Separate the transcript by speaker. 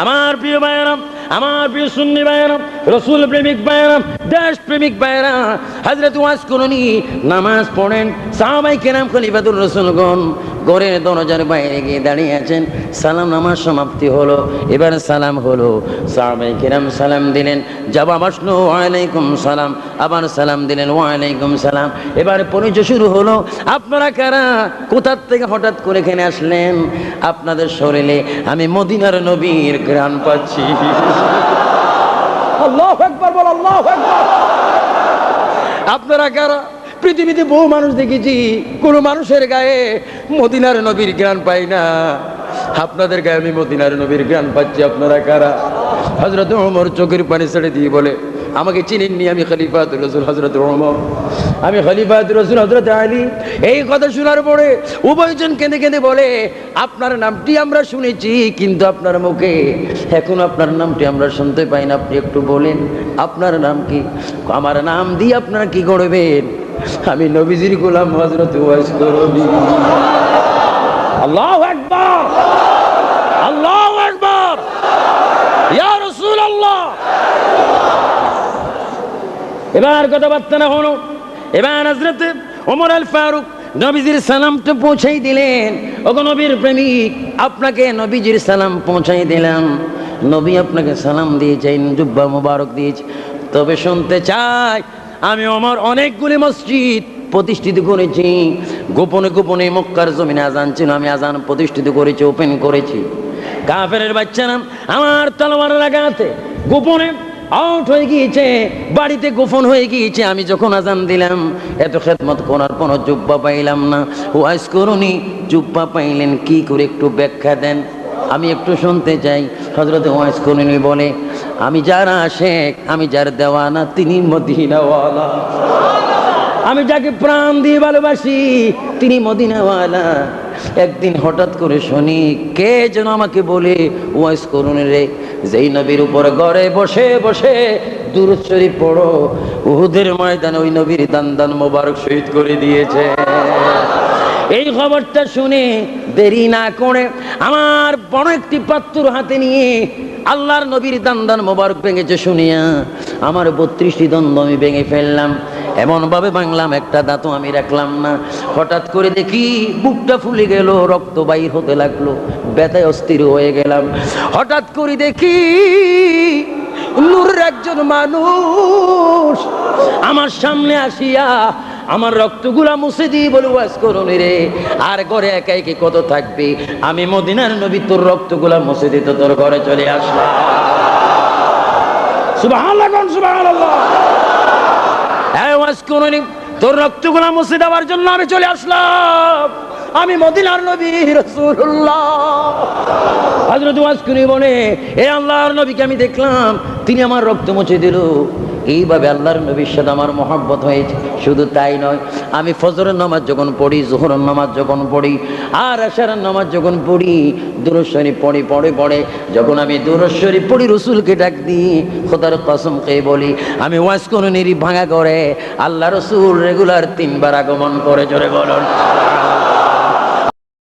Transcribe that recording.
Speaker 1: আমার প্রিয় ভাইয়েরা, আমার প্রিয় সুন্নি ভাইয়েরা, রসুল প্রেমিক ভাইয়েরা, দেশ প্রেমিক ভাইয়েরা, হযরত ওয়াজ করুনি, নামাজ পড়েন। সাহাবায়ে কেরাম খলিফাতুর রাসূলগণ ঘরের দরজার বাইরে গিয়ে দাঁড়িয়ে আছেন। সালাম নামাজ সমাপ্তি হলো, এবার সালাম হলো। সাহাবায়ে কেরাম সালাম দিলেন, জবাব আসলো ওয়ালাইকুম সালাম, আবার সালাম দিলেন ওয়ালাইকুম সালাম। এবার পরিচয় শুরু হলো, আপনারা কারা, কোথা থেকে হঠাৎ করে এখানে আসলেন? আপনাদের শরীরে আমি মদিনার নবীর ঘ্রাণ পাচ্ছি। আল্লাহু আকবার, বল আল্লাহু আকবার। আপনারা কারা? পৃথিবীতে বহু মানুষ দেখেছি, কোন মানুষের গায়ে মদিনার নবীর ঘ্রাণ পাই না, আপনাদের গায়ে আমি মদিনার নবীর ঘ্রাণ পাচ্ছি। আপনারা কারা? হযরত ওমর চোখের পানি ছেড়ে দিয়ে বলে, আমাকে চিনেননি, আমি খলিফাতুর রাসূল হযরত ওমর, আমি খলিফাতুর রাসূল হযরত আলী। এই কথা শোনার পরে উভয়জন কেঁদে কেঁদে বলে, আপনার নামটি আমরা শুনেছি, কিন্তু আপনার মুখে এখন আপনার নামটি আমরা শুনতে পাই না, আপনি একটু বলেন আপনার নাম কি? আমার নাম দিয়ে আপনারা কি করবেন? আমি নবীজির গোলাম হযরত ওয়াইস করুনি। আল্লাহু আকবার, আল্লাহু আকবার, ইয়া রাসূলুল্লাহ। এবার কথাবার্তা না হলো, এবার হযরত ওমর আল ফারুক নবীজির সালামটা পৌঁছাই দিলেন। ওগো নবীর প্রেমিক, আপনাকে নবীজির সালাম পৌঁছাই দিলাম। নবী আপনাকে সালাম দিয়েছেন, জুব্বা মুবারক দিয়েছে। তবে শুনতে চাই, আমি ওমর অনেকগুলি মসজিদ প্রতিষ্ঠিত করেছি, গোপনে গোপনে মক্কার জমিনে আজান ছিল, আমি আজান প্রতিষ্ঠিত করেছি, ওপেন করেছি। কাফেরের বাচ্চারা আমার তলোয়ারের আঘাতে গোপনে আউট হয়ে গিয়েছে, বাড়িতে গোপন হয়ে গিয়েছে। আমি যখন আজান দিলাম, এত খেদমত করার পর জুব্বা পাইলাম না। ওয়াইস করুনি, জুব্বা পাইলেন কি করে, একটু ব্যাখ্যা দেন, আমি একটু শুনতে চাই। হযরত ওয়াইস করুনি বলে, আমি যার আশেক, আমি যার দেওয়ানা, তিনি মদিনাওয়ালা। আমি যাকে প্রাণ দিয়ে ভালোবাসি, তিনি মদিনাওয়ালা। একদিন হঠাৎ করে শুনি, কে যেন আমাকে বলে, ওয়াইস করুন রে, যেই নবীর উপর ঘরে বসে বসে দুরূদ শরীফ পড়ো, উহুদের ময়দানে ওই নবীর দান দান মোবারক শহীদ করে দিয়েছে। এই খবরটা শুনে দেরি না করে আমার বড় একটি পাত্র হাতে নিয়ে আল্লাহর নবীর দান দান মোবারক ভেঙেছে শুনিয়া আমার 32টি দন্ত আমি ভেঙে ফেললাম। এমন ভাবে ভাঙলাম, একটা দাঁতও আমি রাখলাম না। হঠাৎ করে দেখি বুকটা ফুলে গেল, রক্ত বাইর হতে লাগলো, ব্যথায় অস্থির হয়ে গেলাম। হঠাৎ করে দেখি নূরের একজন মানুষ আমার সামনে আসিয়া আমার রক্তগুলা মুছে দিয়ে বলে, ওয়াজ করুন রে, আর ঘরে একা একা কত থাকবে, আমি মদিনার নবী তোর রক্তগুলা মুছে দিত, তোর ঘরে চলে আসলাম। সুবহানাল্লাহ, সুবহানাল্লাহ। হ্যাঁ, ওয়াজ করুন, তোর রক্তগুলা মুছে দেওয়ার জন্য আমি চলে আসলাম, আমি মদিনার নবী রাসূলুল্লাহ। হযরত ওয়াজ করে বলে, এ আল্লাহর নবীকে আমি দেখলাম, তিনি আমার রক্ত মুছে দিল। এইভাবে আল্লাহর নবীর সাথে আমার মহব্বত হয়েছে। শুধু তাই নয়, আমি ফজরের নামাজ যখন পড়ি, জোহরের নামাজ যখন পড়ি, আর আশারের নামাজ যখন পড়ি, দুরূদ শরীফ পড়ি, পড়ে যখন আমি দুরূদ শরীফ পড়ি, রাসূলকে ডাক দিই, খোদার কসম খেয়ে বলি, আমি ওয়াজ করুনির ভাঙা করে আল্লাহ রাসূল রেগুলার 3 বার আগমন করে। জোরে বলুন।